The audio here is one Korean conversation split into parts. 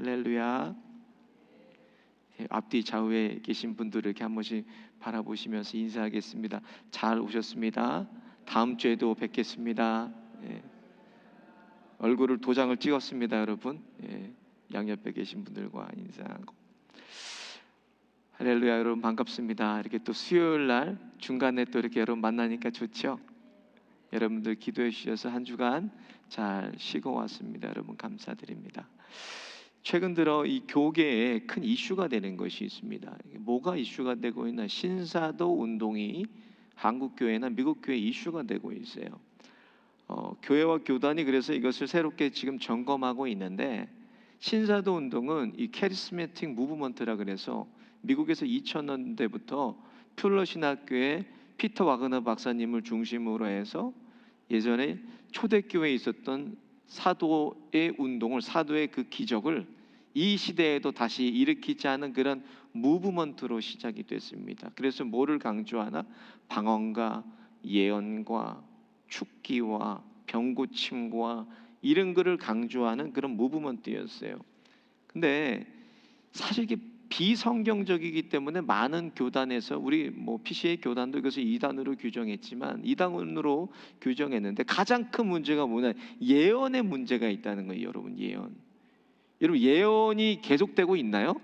할렐루야. 앞뒤 좌우에 계신 분들을 이렇게 한 번씩 바라보시면서 인사하겠습니다. 잘 오셨습니다. 다음 주에도 뵙겠습니다. 얼굴을 도장을 찍었습니다, 여러분. 양옆에 계신 분들과 인사하고. 할렐루야. 여러분 반갑습니다. 이렇게 또 수요일 날 중간에 또 이렇게 여러분 만나니까 좋죠. 여러분들 기도해 주셔서 한 주간 잘 쉬고 왔습니다. 여러분 감사드립니다. 최근 들어 이 교계에 큰 이슈가 되는 것이 있습니다. 뭐가 이슈가 되고 있나? 신사도 운동이 한국 교회나 미국 교회 이슈가 되고 있어요. 교회와 교단이 그래서 이것을 새롭게 지금 점검하고 있는데, 신사도 운동은 이 캐리스매틱 무브먼트라 그래서 미국에서 2000년대부터 퓰러 신학교의 피터 와그너 박사님을 중심으로 해서 예전에 초대교회에 있었던 사도의 운동을, 사도의 그 기적을 이 시대에도 다시 일으키자는 그런 무브먼트로 시작이 됐습니다. 그래서 뭐를 강조하나? 방언과 예언과 축기와 병고침과 이런 거를 강조하는 그런 무브먼트였어요. 근데 사실 이게 비성경적이기 때문에 많은 교단에서, 우리 PCA 교단도 이것을 이단으로 규정했지만, 이단으로 규정했는데 가장 큰 문제가 뭐냐? 예언의 문제가 있다는 거예요. 여러분, 여러분 예언이 계속되고 있나요?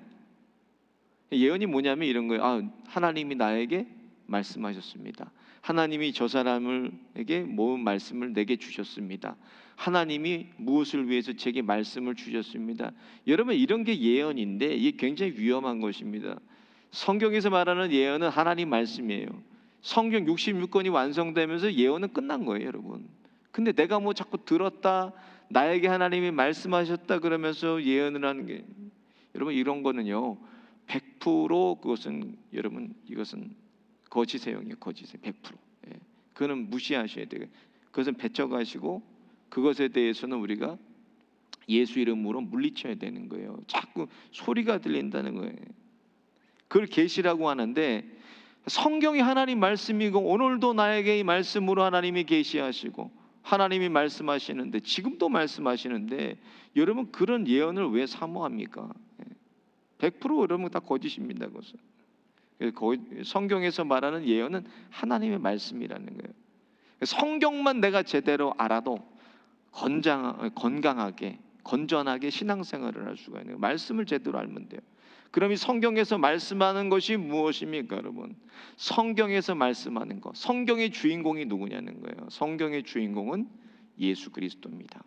예언이 뭐냐면 이런 거예요. 하나님이 나에게 말씀하셨습니다. 하나님이 저 사람에게 모은 말씀을 내게 주셨습니다. 하나님이 무엇을 위해서 제게 말씀을 주셨습니다. 여러분, 이런 게 예언인데 이게 굉장히 위험한 것입니다. 성경에서 말하는 예언은 하나님 말씀이에요. 성경 66권이 완성되면서 예언은 끝난 거예요, 여러분. 근데 내가 자꾸 들었다, 나에게 하나님이 말씀하셨다 그러면서 예언을 하는 게, 여러분 이런 거는요 100% 그것은, 여러분 이것은 거짓이에요. 거짓이에요. 100%. 그거는 무시하셔야 돼요. 그것은 배척하시고 그것에 대해서는 우리가 예수 이름으로 물리쳐야 되는 거예요. 자꾸 소리가 들린다는 거예요. 그걸 계시라고 하는데, 성경이 하나님 말씀이고 오늘도 나에게 이 말씀으로 하나님이 계시하시고 하나님이 말씀하시는데, 지금도 말씀하시는데, 여러분 그런 예언을 왜 사모합니까? 100% 여러분 다 거짓입니다. 그것은. 성경에서 말하는 예언은 하나님의 말씀이라는 거예요. 성경만 내가 제대로 알아도 건강하게, 건전하게 신앙생활을 할 수가 있는 거예요. 말씀을 제대로 알면 돼요. 그럼 이 성경에서 말씀하는 것이 무엇입니까, 여러분? 성경에서 말씀하는 것, 성경의 주인공이 누구냐는 거예요. 성경의 주인공은 예수 그리스도입니다.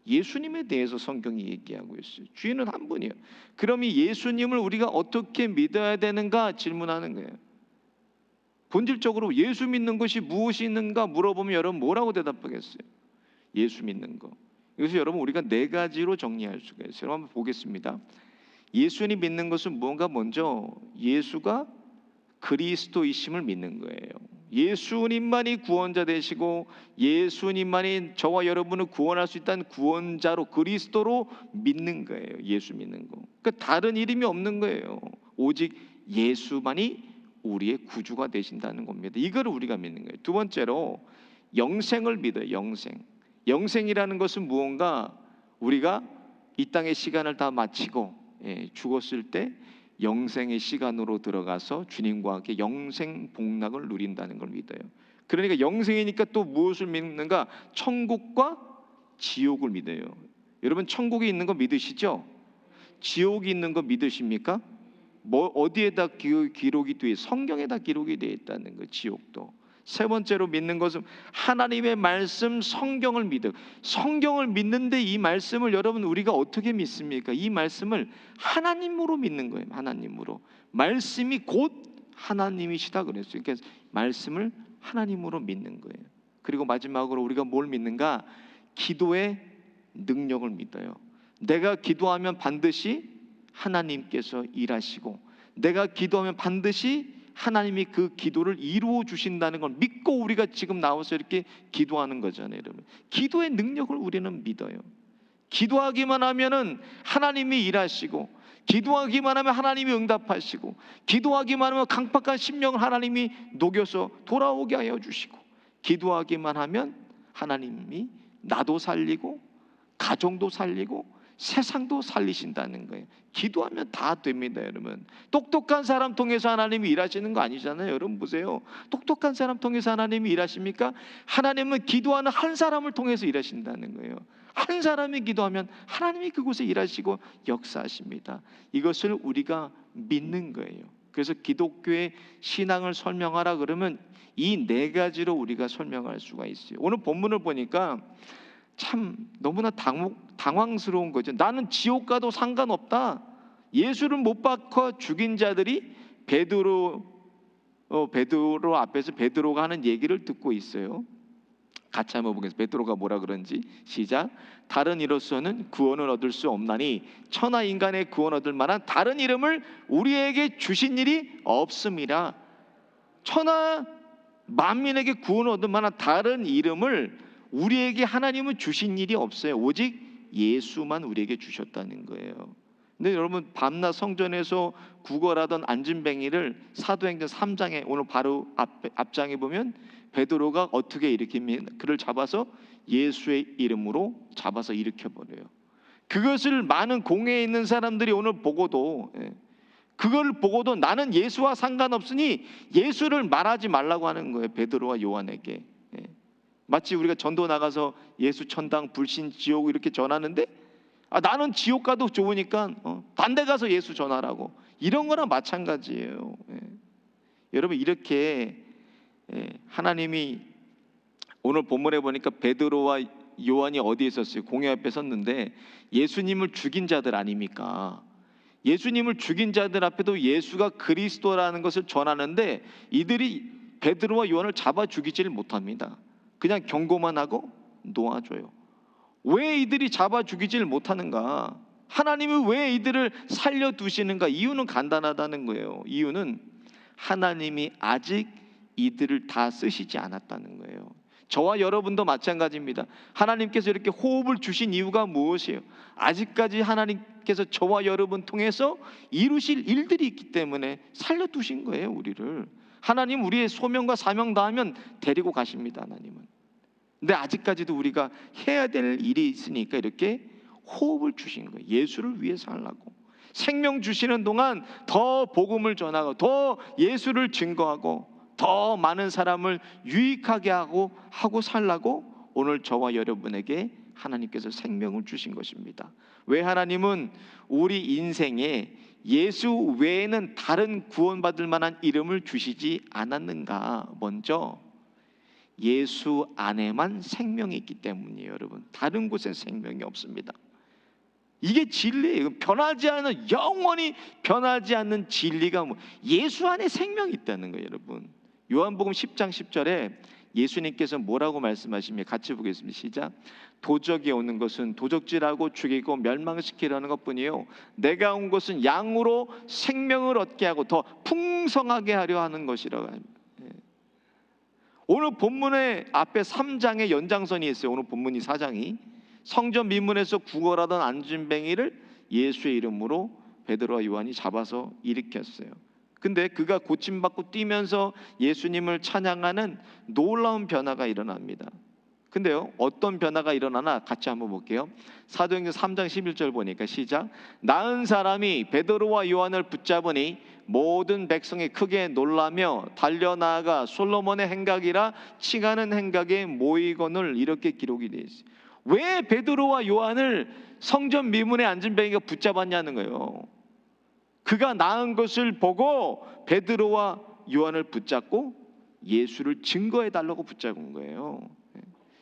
예수님에 대해서 성경이 얘기하고 있어요. 주인은 한 분이에요. 그럼 이 예수님을 우리가 어떻게 믿어야 되는가 질문하는 거예요. 본질적으로 예수 믿는 것이 무엇이 있는가 물어보면 여러분 뭐라고 대답하겠어요? 예수 믿는 거. 그래서 여러분 우리가 4가지로 정리할 수가 있어요. 여러분 한번 보겠습니다. 예수님 믿는 것은 뭔가? 먼저 예수가 그리스도이심을 믿는 거예요. 예수님만이 구원자 되시고 예수님만이 저와 여러분을 구원할 수 있다는 구원자로, 그리스도로 믿는 거예요. 예수 믿는 거. 그러니까 다른 이름이 없는 거예요. 오직 예수만이 우리의 구주가 되신다는 겁니다. 이걸 우리가 믿는 거예요. 두 번째로 영생을 믿어요. 영생이라는 것은 무언가, 우리가 이 땅의 시간을 다 마치고 죽었을 때 영생의 시간으로 들어가서 주님과 함께 영생 복락을 누린다는 걸 믿어요. 그러니까 영생이니까 또 무엇을 믿는가? 천국과 지옥을 믿어요. 여러분 천국이 있는 거 믿으시죠? 지옥이 있는 거 믿으십니까? 어디에다 기록이 돼? 성경에다 기록이 되어 있다는 거. 지옥도. 세 번째로 믿는 것은 하나님의 말씀, 성경을 믿어요. 성경을 믿는데 이 말씀을 여러분 우리가 어떻게 믿습니까? 이 말씀을 하나님으로 믿는 거예요. 하나님으로. 말씀이 곧 하나님이시다 그랬어요. 그러니까 말씀을 하나님으로 믿는 거예요. 그리고 마지막으로 우리가 뭘 믿는가? 기도의 능력을 믿어요. 내가 기도하면 반드시 하나님께서 일하시고, 내가 기도하면 반드시 하나님이 그 기도를 이루어 주신다는 걸 믿고 우리가 지금 나와서 이렇게 기도하는 거잖아요, 여러분. 기도의 능력을 우리는 믿어요. 기도하기만 하면은 하나님이 일하시고, 기도하기만 하면 하나님이 응답하시고, 기도하기만 하면 강팍한 심령을 하나님이 녹여서 돌아오게 하여 주시고, 기도하기만 하면 하나님이 나도 살리고 가정도 살리고 세상도 살리신다는 거예요. 기도하면 다 됩니다, 여러분. 똑똑한 사람 통해서 하나님이 일하시는 거 아니잖아요. 여러분 보세요. 똑똑한 사람 통해서 하나님이 일하십니까? 하나님은 기도하는 한 사람을 통해서 일하신다는 거예요. 한 사람이 기도하면 하나님이 그곳에 일하시고 역사하십니다. 이것을 우리가 믿는 거예요. 그래서 기독교의 신앙을 설명하라 그러면 이 네 가지로 우리가 설명할 수가 있어요. 오늘 본문을 보니까 참 너무나 당황스러운 거죠. 나는 지옥 가도 상관없다. 예수를 못 박아 죽인 자들이 베드로 앞에서 베드로가 하는 얘기를 듣고 있어요. 같이 한번 보겠습니다. 베드로가 뭐라 그런지. 시작. 다른 이로서는 구원을 얻을 수 없나니 천하 인간의 구원 얻을 만한 다른 이름을 우리에게 주신 일이 없음이라. 천하 만민에게 구원 얻을 만한 다른 이름을 우리에게 하나님은 주신 일이 없어요. 오직 예수만 우리에게 주셨다는 거예요. 근데 여러분 밤낮 성전에서 구걸하던 안진뱅이를 사도행전 3장에 오늘 바로 앞장에 보면 베드로가 어떻게 일으킵니까? 그를 잡아서 예수의 이름으로 잡아서 일으켜버려요. 그것을 많은 공회에 있는 사람들이 오늘 보고도 그걸 보고도 나는 예수와 상관없으니 예수를 말하지 말라고 하는 거예요. 베드로와 요한에게. 마치 우리가 전도 나가서 예수 천당 불신 지옥 이렇게 전하는데 나는 지옥 가도 좋으니까 딴 데 가서 예수 전하라고, 이런 거랑 마찬가지예요. 여러분 이렇게 하나님이 오늘 본문에 보니까 베드로와 요한이 어디에 있었어요? 공회 앞에 섰는데 예수님을 죽인 자들 아닙니까? 예수님을 죽인 자들 앞에도 예수가 그리스도라는 것을 전하는데 이들이 베드로와 요한을 잡아 죽이지를 못합니다. 그냥 경고만 하고 놓아줘요. 왜 이들이 잡아 죽이지를 못하는가? 하나님이 왜 이들을 살려두시는가? 이유는 간단하다는 거예요. 이유는 하나님이 아직 이들을 다 쓰시지 않았다는 거예요. 저와 여러분도 마찬가지입니다. 하나님께서 이렇게 호흡을 주신 이유가 무엇이에요? 아직까지 하나님께서 저와 여러분 통해서 이루실 일들이 있기 때문에 살려두신 거예요, 우리를. 하나님 우리의 소명과 사명 다하면 데리고 가십니다, 하나님은. 근데 아직까지도 우리가 해야 될 일이 있으니까 이렇게 호흡을 주신 거예요. 예수를 위해서 하려고. 생명 주시는 동안 더 복음을 전하고 더 예수를 증거하고 더 많은 사람을 유익하게 하고 살라고 오늘 저와 여러분에게 하나님께서 생명을 주신 것입니다. 왜 하나님은 우리 인생에 예수 외에는 다른 구원받을 만한 이름을 주시지 않았는가? 먼저 예수 안에만 생명이 있기 때문이에요, 여러분. 다른 곳엔 생명이 없습니다. 이게 진리예요. 변하지 않는, 영원히 변하지 않는 진리가 예수 안에 생명이 있다는 거예요, 여러분. 요한복음 10장 10절에 예수님께서 뭐라고 말씀하십니까? 같이 보겠습니다. 시작. 도적이 오는 것은 도적질하고 죽이고 멸망시키려는 것뿐이요 내가 온 것은 양으로 생명을 얻게 하고 더 풍성하게 하려 하는 것이라고 합니다. 오늘 본문의 앞에 3장의 연장선이 있어요. 오늘 본문이 4장이 성전 미문에서 구걸하던 안진뱅이를 예수의 이름으로 베드로와 요한이 잡아서 일으켰어요. 근데 그가 고침받고 뛰면서 예수님을 찬양하는 놀라운 변화가 일어납니다. 근데요, 어떤 변화가 일어나나 같이 한번 볼게요. 사도행전 3장 11절 보니까 시작. 나은 사람이 베드로와 요한을 붙잡으니 모든 백성이 크게 놀라며 달려나아가 솔로몬의 행각이라 칭하는 행각에 모이거늘, 이렇게 기록이 되어 있어요. 왜 베드로와 요한을 성전 미문에 안진뱅이가 붙잡았냐는 거예요. 그가 나은 것을 보고 베드로와 요한을 붙잡고 예수를 증거해 달라고 붙잡은 거예요.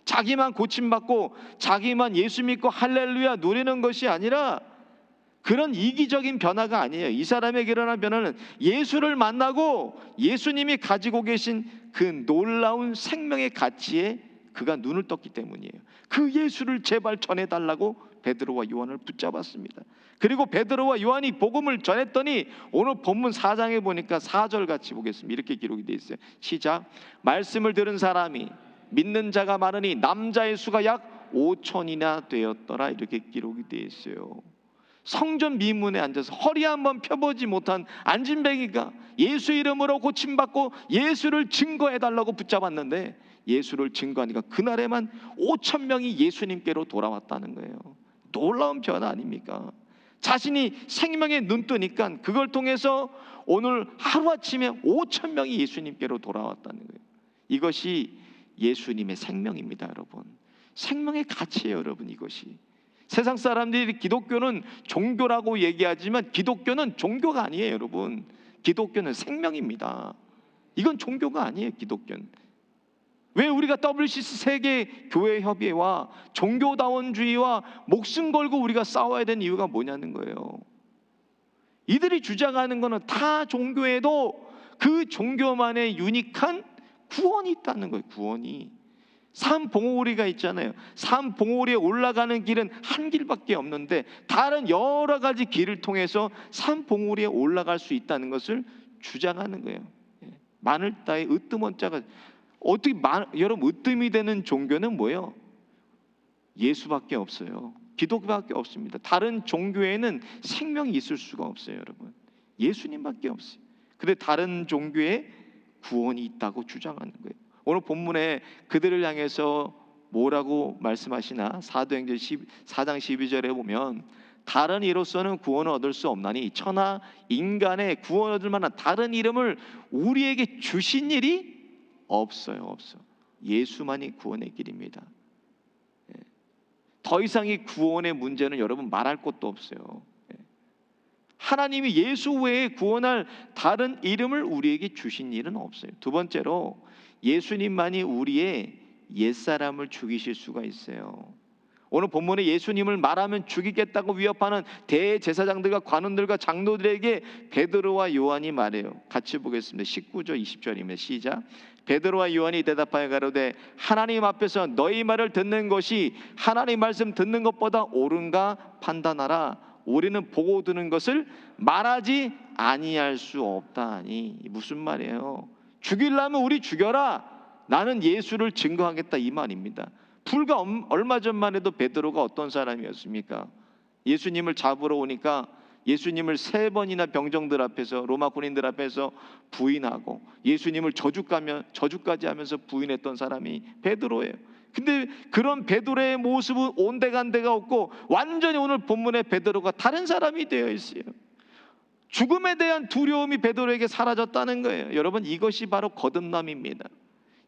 자기만 고침받고 자기만 예수 믿고 할렐루야 누리는 것이 아니라 그런 이기적인 변화가 아니에요. 이 사람에게 일어난 변화는 예수를 만나고 예수님이 가지고 계신 그 놀라운 생명의 가치에 그가 눈을 떴기 때문이에요. 그 예수를 제발 전해달라고 베드로와 요한을 붙잡았습니다. 그리고 베드로와 요한이 복음을 전했더니 오늘 본문 4장에 보니까 4절 같이 보겠습니다. 이렇게 기록이 되어 있어요. 시작. 말씀을 들은 사람이 믿는 자가 많으니 남자의 수가 약 5천이나 되었더라, 이렇게 기록이 되어 있어요. 성전 미문에 앉아서 허리 한번 펴보지 못한 안진뱅이가 예수 이름으로 고침받고 예수를 증거해달라고 붙잡았는데 예수를 증거하니까 그날에만 5천 명이 예수님께로 돌아왔다는 거예요. 놀라운 변화 아닙니까? 자신이 생명의 눈 뜨니까 그걸 통해서 오늘 하루아침에 5천 명이 예수님께로 돌아왔다는 거예요. 이것이 예수님의 생명입니다, 여러분. 생명의 가치예요, 여러분. 이것이 세상 사람들이 기독교는 종교라고 얘기하지만 기독교는 종교가 아니에요, 여러분. 기독교는 생명입니다. 이건 종교가 아니에요, 기독교는. 왜 우리가 WCC 세계 교회 협의회와 종교다원주의와 목숨 걸고 우리가 싸워야 되는 이유가 뭐냐는 거예요. 이들이 주장하는 것은 다 종교에도 그 종교만의 유니크한 구원이 있다는 거예요. 구원이. 산봉우리가 있잖아요. 산봉우리에 올라가는 길은 한 길밖에 없는데 다른 여러 가지 길을 통해서 산봉우리에 올라갈 수 있다는 것을 주장하는 거예요. 마늘 따위 으뜸원자가 어떻게 여러분, 으뜸이 되는 종교는 뭐예요? 예수밖에 없어요. 기독교밖에 없습니다. 다른 종교에는 생명이 있을 수가 없어요, 여러분. 예수님밖에 없어요. 근데 다른 종교에 구원이 있다고 주장하는 거예요. 오늘 본문에 그들을 향해서 뭐라고 말씀하시나? 사도행전 4장 12절에 보면 다른 이로서는 구원을 얻을 수 없나니 천하 인간의 구원 얻을 만한 다른 이름을 우리에게 주신 일이 없어요. 없어. 예수만이 구원의 길입니다. 더 이상 이 구원의 문제는 여러분 말할 것도 없어요. 하나님이 예수 외에 구원할 다른 이름을 우리에게 주신 일은 없어요. 두 번째로 예수님만이 우리의 옛사람을 죽이실 수가 있어요. 오늘 본문에 예수님을 말하면 죽이겠다고 위협하는 대제사장들과 관원들과 장로들에게 베드로와 요한이 말해요. 같이 보겠습니다. 19절 20절입니다. 시작. 베드로와 요한이 대답하여 가로되 하나님 앞에서 너희 말을 듣는 것이 하나님 말씀 듣는 것보다 옳은가 판단하라. 우리는 보고 듣는 것을 말하지 아니할 수 없다니. 무슨 말이에요? 죽이려면 우리 죽여라. 나는 예수를 증거하겠다, 이 말입니다. 불과 얼마 전만 해도 베드로가 어떤 사람이었습니까? 예수님을 잡으러 오니까 예수님을 3번이나 병정들 앞에서, 로마 군인들 앞에서 부인하고 예수님을 저주까지 하면서 부인했던 사람이 베드로예요. 근데 그런 베드로의 모습은 온데간데가 없고 완전히 오늘 본문에 베드로가 다른 사람이 되어 있어요. 죽음에 대한 두려움이 베드로에게 사라졌다는 거예요. 여러분, 이것이 바로 거듭남입니다.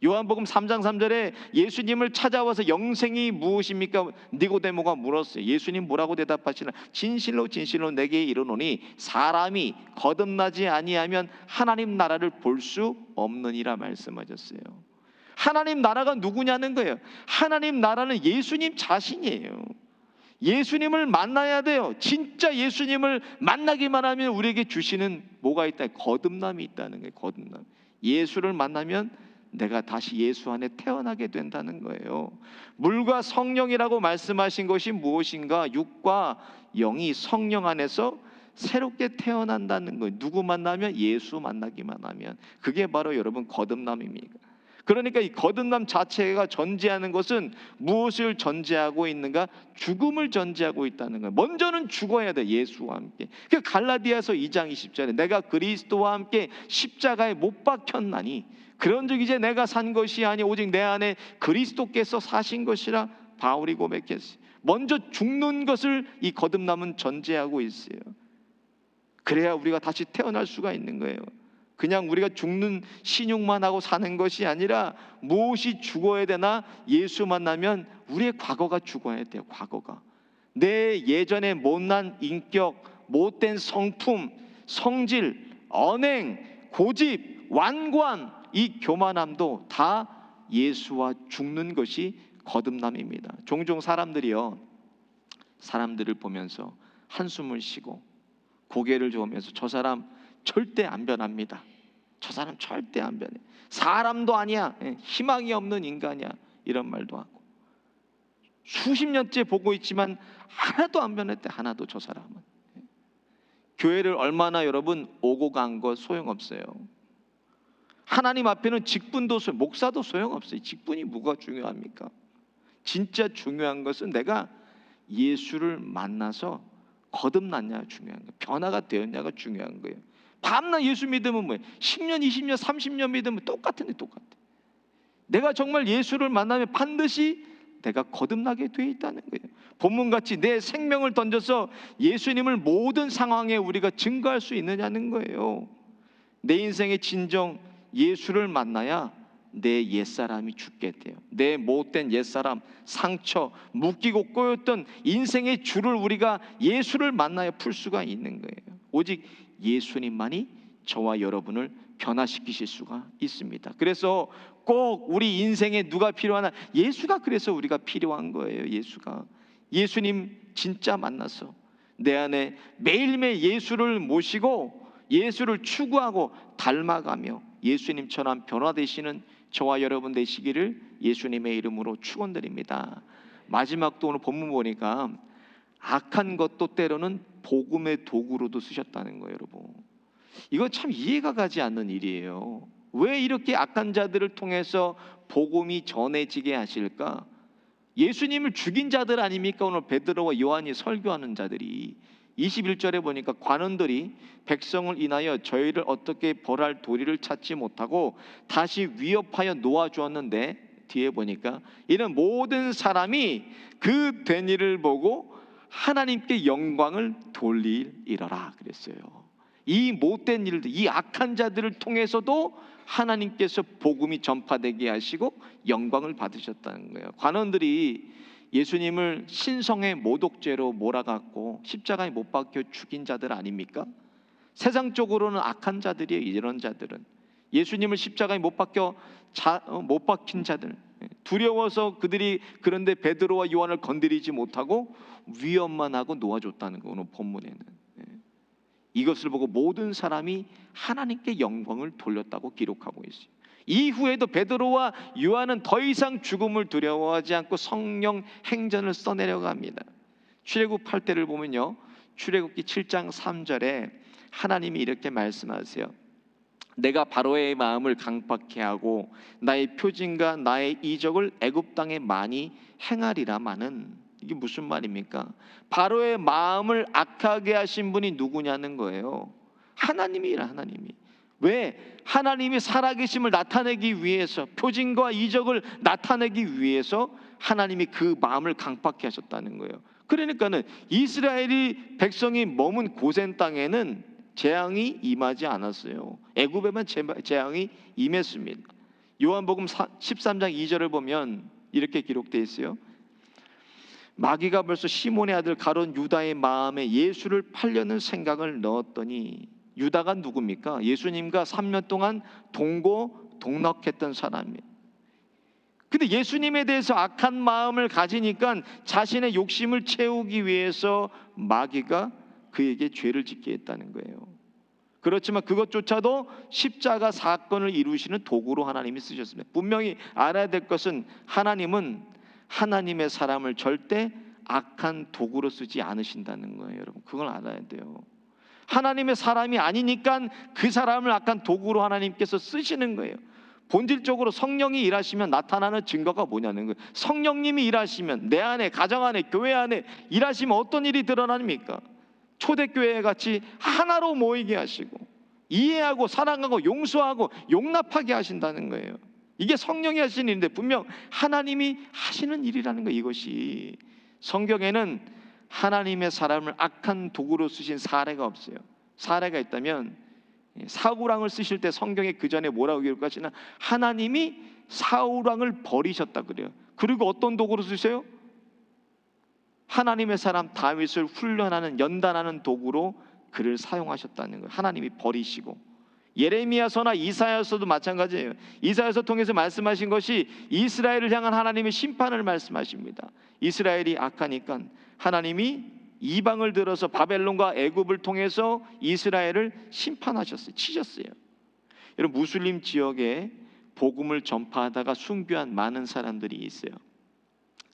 요한복음 3장 3절에 예수님을 찾아와서 영생이 무엇입니까? 니고데모가 물었어요. 예수님 뭐라고 대답하시나? 진실로 진실로 내게 이르노니 사람이 거듭나지 아니하면 하나님 나라를 볼 수 없느니라 말씀하셨어요. 하나님 나라가 누구냐는 거예요. 하나님 나라는 예수님 자신이에요. 예수님을 만나야 돼요. 진짜 예수님을 만나기만 하면 우리에게 주시는 뭐가 있다? 거듭남이 있다는 거예요. 거듭남. 예수를 만나면 내가 다시 예수 안에 태어나게 된다는 거예요. 물과 성령이라고 말씀하신 것이 무엇인가? 육과 영이 성령 안에서 새롭게 태어난다는 거예요. 누구 만나면? 예수 만나기만 하면. 그게 바로 여러분 거듭남입니다. 그러니까 이 거듭남 자체가 전제하는 것은 무엇을 전제하고 있는가? 죽음을 전제하고 있다는 거예요. 먼저는 죽어야 돼, 예수와 함께. 갈라디아서 2장 20절에 내가 그리스도와 함께 십자가에 못 박혔나니 그런즉 이제 내가 산 것이 아니 오직 내 안에 그리스도께서 사신 것이라 바울이 고백했어요. 먼저 죽는 것을 이 거듭남은 전제하고 있어요. 그래야 우리가 다시 태어날 수가 있는 거예요. 그냥 우리가 죽는 신용만 하고 사는 것이 아니라 무엇이 죽어야 되나? 예수 만나면 우리의 과거가 죽어야 돼요. 과거가. 내 예전에 못난 인격, 못된 성품, 성질, 언행, 고집, 완고한 이 교만함도 다 예수와 죽는 것이 거듭남입니다. 종종 사람들이요, 사람들을 보면서 한숨을 쉬고 고개를 저으면서 저 사람 절대 안 변합니다. 저 사람 절대 안 변해. 사람도 아니야. 희망이 없는 인간이야. 이런 말도 하고 수십 년째 보고 있지만 하나도 안 변했대. 하나도 저 사람은. 교회를 얼마나 여러분 오고 간 거 소용없어요. 하나님 앞에는 직분도 목사도 소용없어요. 직분이 뭐가 중요합니까? 진짜 중요한 것은 내가 예수를 만나서 거듭났냐 중요한 거예요. 변화가 되었냐가 중요한 거예요. 밤낮 예수 믿으면 뭐예요? 10년, 20년, 30년 믿으면 똑같은데 똑같아. 내가 정말 예수를 만나면 반드시 내가 거듭나게 돼 있다는 거예요. 본문같이 내 생명을 던져서 예수님을 모든 상황에 우리가 증거할 수 있느냐는 거예요. 내 인생의 진정 예수를 만나야 내 옛사람이 죽게 돼요. 내 못된 옛사람, 상처, 묶이고 꼬였던 인생의 줄을 우리가 예수를 만나야 풀 수가 있는 거예요. 오직 예수님만이 저와 여러분을 변화시키실 수가 있습니다. 그래서 꼭 우리 인생에 누가 필요하나? 예수가 그래서 우리가 필요한 거예요. 예수님 진짜 만나서 내 안에 매일매일 예수를 모시고 예수를 추구하고 닮아가며 예수님처럼 변화되시는 저와 여러분 되시기를 예수님의 이름으로 축원드립니다. 마지막 또 오늘 본문 보니까 악한 것도 때로는 복음의 도구로도 쓰셨다는 거예요. 여러분, 이거 참 이해가 가지 않는 일이에요. 왜 이렇게 악한 자들을 통해서 복음이 전해지게 하실까? 예수님을 죽인 자들 아닙니까? 오늘 베드로와 요한이 설교하는 자들이. 21절에 보니까 관원들이 백성을 인하여 저희를 어떻게 벌할 도리를 찾지 못하고 다시 위협하여 놓아주었는데, 뒤에 보니까 이는 모든 사람이 그 된 일을 보고 하나님께 영광을 돌리리라 그랬어요. 이 못된 일들, 이 악한 자들을 통해서도 하나님께서 복음이 전파되게 하시고 영광을 받으셨다는 거예요. 관원들이 예수님을 신성의 모독죄로 몰아갖고 십자가에 못 박혀 죽인 자들 아닙니까? 세상적으로는 악한 자들이에요. 이런 자들은 예수님을 십자가에 못 박힌 자들, 두려워서 그들이 그런데 베드로와 요한을 건드리지 못하고 위협만 하고 놓아줬다는 거. 오늘 본문에는 이것을 보고 모든 사람이 하나님께 영광을 돌렸다고 기록하고 있어요. 이후에도 베드로와 요한은 더 이상 죽음을 두려워하지 않고 성령 행전을 써내려갑니다. 출애굽 8대를 보면요, 출애굽기 7장 3절에 하나님이 이렇게 말씀하세요. 내가 바로의 마음을 강팍케 하고 나의 표징과 나의 이적을 애굽 땅에 많이 행하리라마는. 이게 무슨 말입니까? 바로의 마음을 악하게 하신 분이 누구냐는 거예요. 하나님이라. 하나님이. 왜? 하나님이 살아계심을 나타내기 위해서, 표징과 이적을 나타내기 위해서 하나님이 그 마음을 강팍케 하셨다는 거예요. 그러니까는 이스라엘이 백성이 머문 고센 땅에는 재앙이 임하지 않았어요. 애굽에만 재앙이 임했습니다. 요한복음 13장 2절을 보면 이렇게 기록되어 있어요. 마귀가 벌써 시몬의 아들 가룟 유다의 마음에 예수를 팔려는 생각을 넣었더니, 유다가 누굽니까? 예수님과 3년 동안 동고동락했던 사람이에요. 근데 예수님에 대해서 악한 마음을 가지니까 자신의 욕심을 채우기 위해서 마귀가 그에게 죄를 짓게 했다는 거예요. 그렇지만 그것조차도 십자가 사건을 이루시는 도구로 하나님이 쓰셨습니다. 분명히 알아야 될 것은 하나님은 하나님의 사람을 절대 악한 도구로 쓰지 않으신다는 거예요. 여러분, 그걸 알아야 돼요. 하나님의 사람이 아니니까 그 사람을 악한 도구로 하나님께서 쓰시는 거예요. 본질적으로 성령이 일하시면 나타나는 증거가 뭐냐는 거예요. 성령님이 일하시면 내 안에, 가정 안에, 교회 안에 일하시면 어떤 일이 드러납니까? 초대교회 같이 하나로 모이게 하시고 이해하고 사랑하고 용서하고 용납하게 하신다는 거예요. 이게 성령이 하시는 일인데 분명 하나님이 하시는 일이라는 거예요. 이것이 성경에는 하나님의 사람을 악한 도구로 쓰신 사례가 없어요. 사례가 있다면 사울왕을 쓰실 때 성경에 그 전에 뭐라고 기록하시나? 하나님이 사울왕을 버리셨다 그래요. 그리고 어떤 도구로 쓰세요? 하나님의 사람 다윗을 훈련하는, 연단하는 도구로 그를 사용하셨다는 거예요. 하나님이 버리시고. 예레미야서나 이사야서도 마찬가지예요. 이사야서 통해서 말씀하신 것이 이스라엘을 향한 하나님의 심판을 말씀하십니다. 이스라엘이 악하니까 하나님이 이방을 들어서 바벨론과 애굽을 통해서 이스라엘을 심판하셨어요. 치셨어요. 여러분, 무슬림 지역에 복음을 전파하다가 순교한 많은 사람들이 있어요.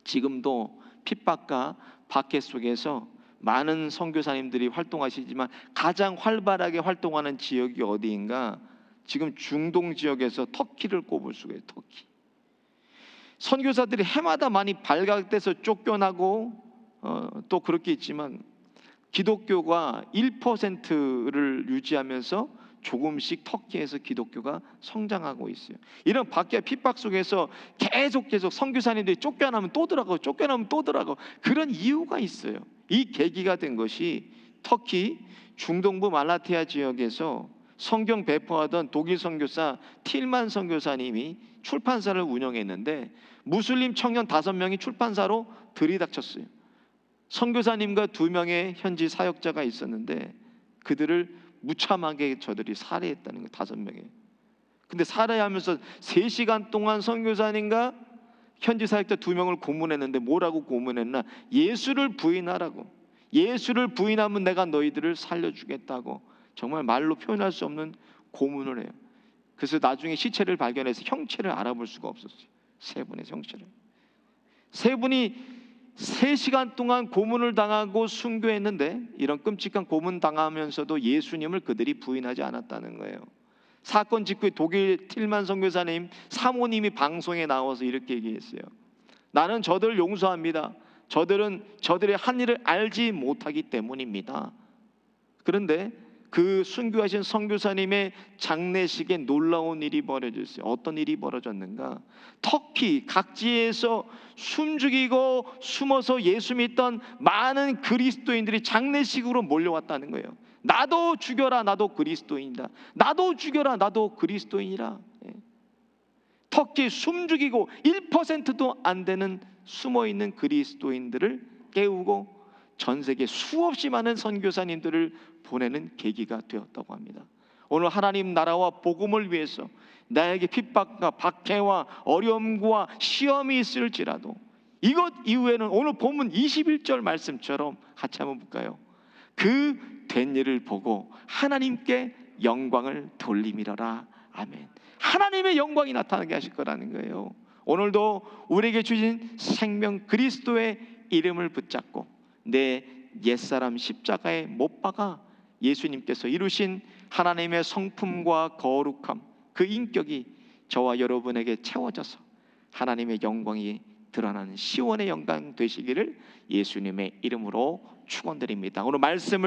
지금도 핍박과 박해 속에서 많은 선교사님들이 활동하시지만 가장 활발하게 활동하는 지역이 어디인가? 지금 중동 지역에서 터키를 꼽을 수가 있어요. 터키. 선교사들이 해마다 많이 발각돼서 쫓겨나고 또 그렇게 있지만 기독교가 1%를 유지하면서 조금씩 터키에서 기독교가 성장하고 있어요. 이런 박해와 핍박 속에서 계속 선교사님들이 쫓겨나면 또 들어가고 쫓겨나면 또 들어가고 그런 이유가 있어요. 이 계기가 된 것이 터키 중동부 말라티아 지역에서 성경 배포하던 독일 선교사 틸만 선교사님이 출판사를 운영했는데 무슬림 청년 5명이 출판사로 들이닥쳤어요. 선교사님과 2명의 현지 사역자가 있었는데 그들을 무참하게 저들이 살해했다는 거예요. 5명이. 근데 살해하면서 3시간 동안 선교사님과 현지 사역자 2명을 고문했는데 뭐라고 고문했나? 예수를 부인하라고. 예수를 부인하면 내가 너희들을 살려주겠다고 정말 말로 표현할 수 없는 고문을 해요. 그래서 나중에 시체를 발견해서 형체를 알아볼 수가 없었어요. 3분의 형체를. 3분이 3시간 동안 고문을 당하고 순교했는데 이런 끔찍한 고문 당하면서도 예수님을 그들이 부인하지 않았다는 거예요. 사건 직후에 독일 틸만 선교사님 사모님이 방송에 나와서 이렇게 얘기했어요. 나는 저들을 용서합니다. 저들은 저들의 한 일을 알지 못하기 때문입니다. 그런데 그 순교하신 선교사님의 장례식에 놀라운 일이 벌어졌어요. 어떤 일이 벌어졌는가? 터키 각지에서 숨죽이고 숨어서 예수 믿던 많은 그리스도인들이 장례식으로 몰려왔다는 거예요. 나도 죽여라, 나도 그리스도인이다. 나도 죽여라, 나도 그리스도인이라. 터키 숨죽이고 1%도 안 되는 숨어있는 그리스도인들을 깨우고 전 세계 수없이 많은 선교사님들을 보내는 계기가 되었다고 합니다. 오늘 하나님 나라와 복음을 위해서 나에게 핍박과 박해와 어려움과 시험이 있을지라도 이것 이후에는 오늘 본문 21절 말씀처럼 같이 한번 볼까요? 그 된 일을 보고 하나님께 영광을 돌리미러라. 아멘. 하나님의 영광이 나타나게 하실 거라는 거예요. 오늘도 우리에게 주신 생명 그리스도의 이름을 붙잡고 내 옛사람 십자가에 못 박아 예수님께서 이루신 하나님의 성품과 거룩함, 그 인격이 저와 여러분에게 채워져서 하나님의 영광이 드러나는 시온의 영광 되시기를 예수님의 이름으로 축원드립니다. 오늘 말씀을